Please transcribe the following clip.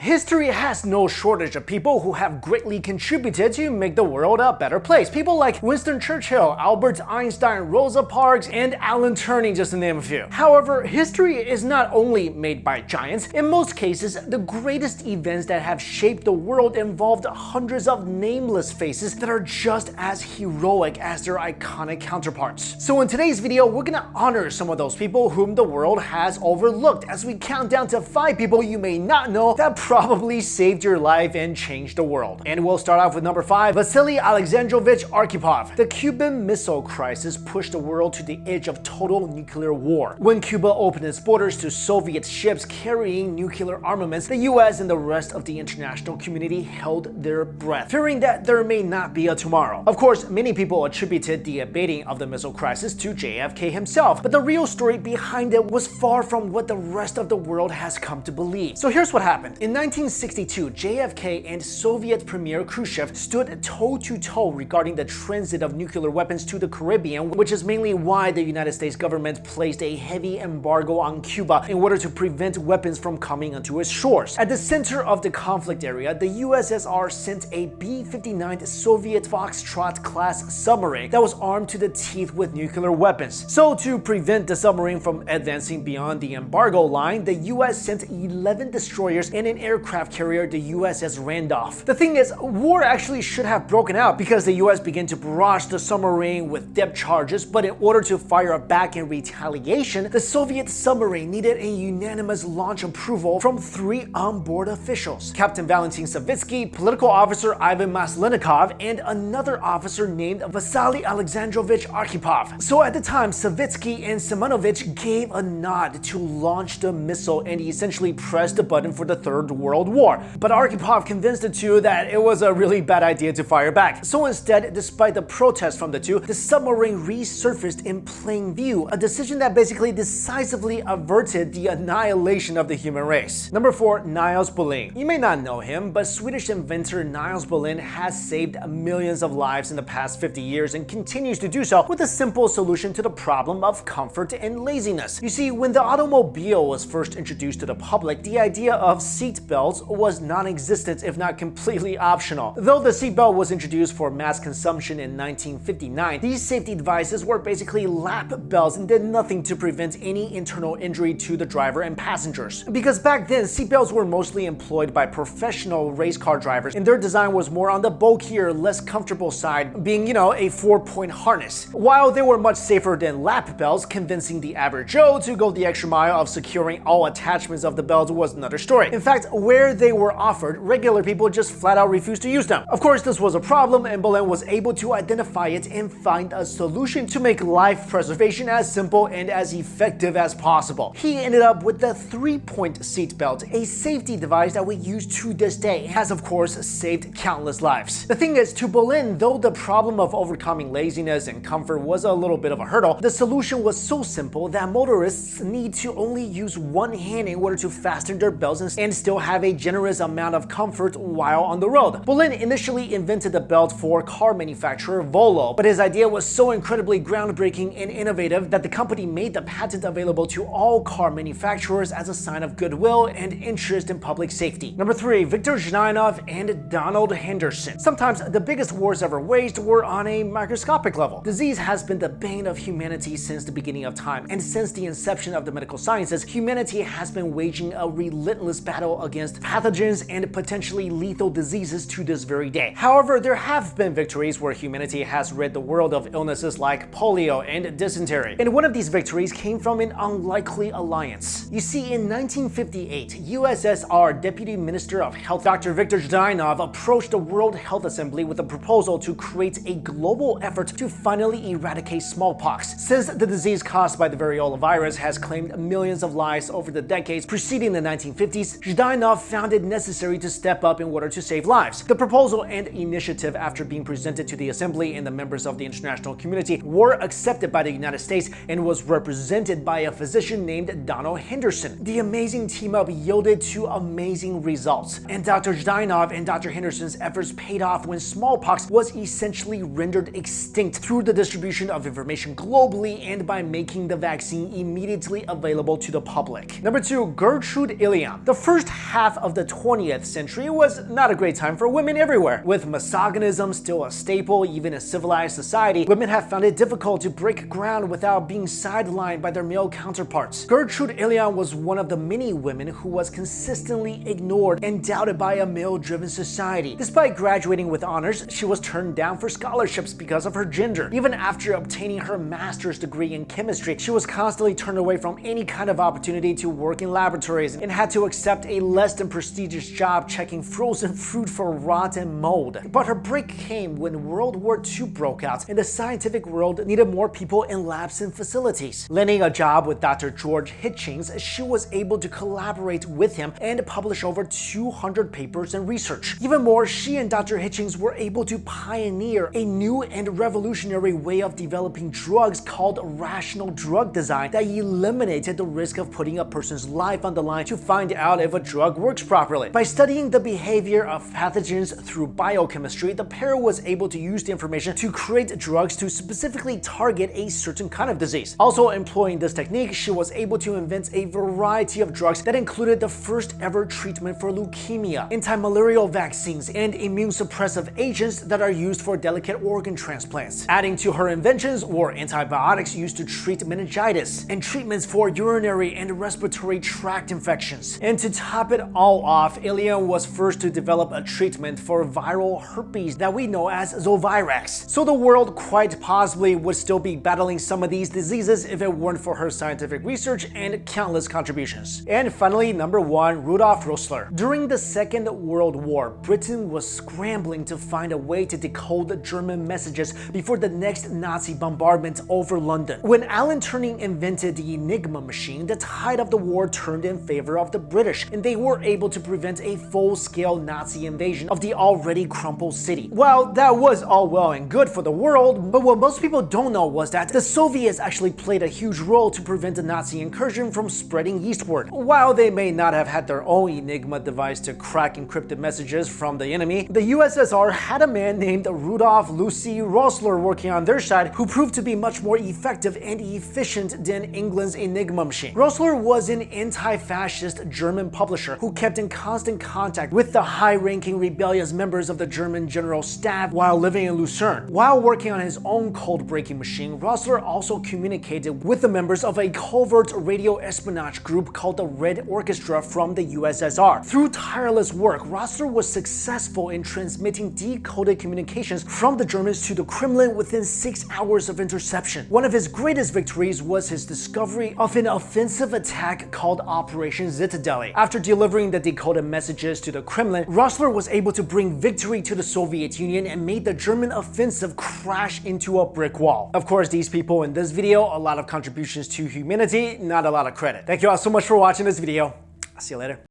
History has no shortage of people who have greatly contributed to make the world a better place. People like Winston Churchill, Albert Einstein, Rosa Parks, and Alan Turing, just to name a few. However, history is not only made by giants. In most cases, the greatest events that have shaped the world involved hundreds of nameless faces that are just as heroic as their iconic counterparts. So in today's video, we're gonna honor some of those people whom the world has overlooked as we count down to 5 people you may not know that probably saved your life and changed the world. And we'll start off with number 5, Vasily Alexandrovich Arkhipov. The Cuban Missile Crisis pushed the world to the edge of total nuclear war. When Cuba opened its borders to Soviet ships carrying nuclear armaments, the US and the rest of the international community held their breath, fearing that there may not be a tomorrow. Of course, many people attributed the abating of the missile crisis to JFK himself, but the real story behind it was far from what the rest of the world has come to believe. So here's what happened. In 1962, JFK and Soviet Premier Khrushchev stood toe-to-toe regarding the transit of nuclear weapons to the Caribbean, which is mainly why the United States government placed a heavy embargo on Cuba in order to prevent weapons from coming onto its shores. At the center of the conflict area, the USSR sent a B-59 Soviet Foxtrot-class submarine that was armed to the teeth with nuclear weapons. So to prevent the submarine from advancing beyond the embargo line, the US sent 11 destroyers and an aircraft carrier, the USS Randolph. The thing is, war actually should have broken out because the US began to barrage the submarine with depth charges, but in order to fire back in retaliation, the Soviet submarine needed a unanimous launch approval from 3 onboard officials: Captain Valentin Savitsky, political officer Ivan Maslenikov, and another officer named Vasily Alexandrovich Arkhipov. So at the time, Savitsky and Simonovich gave a nod to launch the missile and essentially pressed the button for the Third World War. But Arkhipov convinced the two that it was a really bad idea to fire back. So instead, despite the protests from the two, the submarine resurfaced in plain view, a decision that basically decisively averted the annihilation of the human race. Number 4, Niles Berlin. You may not know him, but Swedish inventor Niles Berlin has saved millions of lives in the past 50 years and continues to do so with a simple solution to the problem of comfort and laziness. You see, when the automobile was first introduced to the public, the idea of seat belts was non-existent, if not completely optional. Though the seatbelt was introduced for mass consumption in 1959, these safety devices were basically lap belts and did nothing to prevent any internal injury to the driver and passengers. Because back then, seatbelts were mostly employed by professional race car drivers, and their design was more on the bulkier, less comfortable side, being, a 4-point harness. While they were much safer than lap belts, convincing the average Joe to go the extra mile of securing all attachments of the belt was another story. In fact, where they were offered, regular people just flat out refused to use them. Of course, this was a problem, and Berlin was able to identify it and find a solution to make life preservation as simple and as effective as possible. He ended up with the 3-point seat belt, a safety device that we use to this day, and has of course saved countless lives. The thing is, to Berlin, though the problem of overcoming laziness and comfort was a little bit of a hurdle, the solution was so simple that motorists need to only use one hand in order to fasten their belts and still have a generous amount of comfort while on the road. Berlin initially invented the belt for car manufacturer Volvo, but his idea was so incredibly groundbreaking and innovative that the company made the patent available to all car manufacturers as a sign of goodwill and interest in public safety. Number 3, Victor Zhdanov and Donald Henderson. Sometimes the biggest wars ever waged were on a microscopic level. Disease has been the bane of humanity since the beginning of time, and since the inception of the medical sciences, humanity has been waging a relentless battle against pathogens and potentially lethal diseases to this very day. However, there have been victories where humanity has rid the world of illnesses like polio and dysentery. And one of these victories came from an unlikely alliance. You see, in 1958, USSR Deputy Minister of Health Dr. Victor Zhdanov approached the World Health Assembly with a proposal to create a global effort to finally eradicate smallpox. Since the disease caused by the variola virus has claimed millions of lives over the decades preceding the 1950s, Zhdanov found it necessary to step up in order to save lives. The proposal and initiative, after being presented to the Assembly and the members of the international community, were accepted by the United States and was represented by a physician named Donald Henderson. The amazing team-up yielded to amazing results, and Dr. Zhdanov and Dr. Henderson's efforts paid off when smallpox was essentially rendered extinct through the distribution of information globally and by making the vaccine immediately available to the public. Number 2, Gertrude Illya. The first half of the 20th century was not a great time for women everywhere. With misogynism still a staple even in civilized society, women have found it difficult to break ground without being sidelined by their male counterparts. Gertrude Illya was one of the many women who was consistently ignored and doubted by a male-driven society. Despite graduating with honors, she was turned down for scholarships because of her gender. Even after obtaining her master's degree in chemistry, she was constantly turned away from any kind of opportunity to work in laboratories and had to accept a less than prestigious job checking frozen fruit for rot and mold. But her break came when World War II broke out and the scientific world needed more people in labs and facilities. Landing a job with Dr. George Hitchings, she was able to collaborate with him and publish over 200 papers and research. Even more, she and Dr. Hitchings were able to pioneer a new and revolutionary way of developing drugs called rational drug design that eliminated the risk of putting a person's life on the line to find out if a drug works properly. By studying the behavior of pathogens through biochemistry, the pair was able to use the information to create drugs to specifically target a certain kind of disease. Also employing this technique, she was able to invent a variety of drugs that included the first ever treatment for leukemia, anti-malarial vaccines, and immune suppressive agents that are used for delicate organ transplants. Adding to her inventions were antibiotics used to treat meningitis and treatments for urinary and respiratory tract infections. And to top it all off, Illya was first to develop a treatment for viral herpes that we know as Zovirax. So the world quite possibly would still be battling some of these diseases if it weren't for her scientific research and countless contributions. And finally, number 1, Rudolf Rossler. During the Second World War, Britain was scrambling to find a way to decode German messages before the next Nazi bombardment over London. When Alan Turing invented the Enigma machine, the tide of the war turned in favor of the British, and they were able to prevent a full-scale Nazi invasion of the already crumpled city. While that was all well and good for the world, but what most people don't know was that the Soviets actually played a huge role to prevent the Nazi incursion from spreading eastward. While they may not have had their own Enigma device to crack encrypted messages from the enemy, the USSR had a man named Rudolf Rossler working on their side who proved to be much more effective and efficient than England's Enigma machine. Rossler was an anti-fascist German publisher who kept in constant contact with the high-ranking rebellious members of the German General Staff while living in Lucerne. While working on his own code-breaking machine, Rossler also communicated with the members of a covert radio espionage group called the Red Orchestra from the USSR. Through tireless work, Rossler was successful in transmitting decoded communications from the Germans to the Kremlin within 6 hours of interception. One of his greatest victories was his discovery of an offensive attack called Operation Zitadeli. After delivering the decoded messages to the Kremlin, Rossler was able to bring victory to the Soviet Union and made the German offensive crash into a brick wall. Of course, these people in this video, a lot of contributions to humanity, not a lot of credit. Thank you all so much for watching this video. I'll see you later.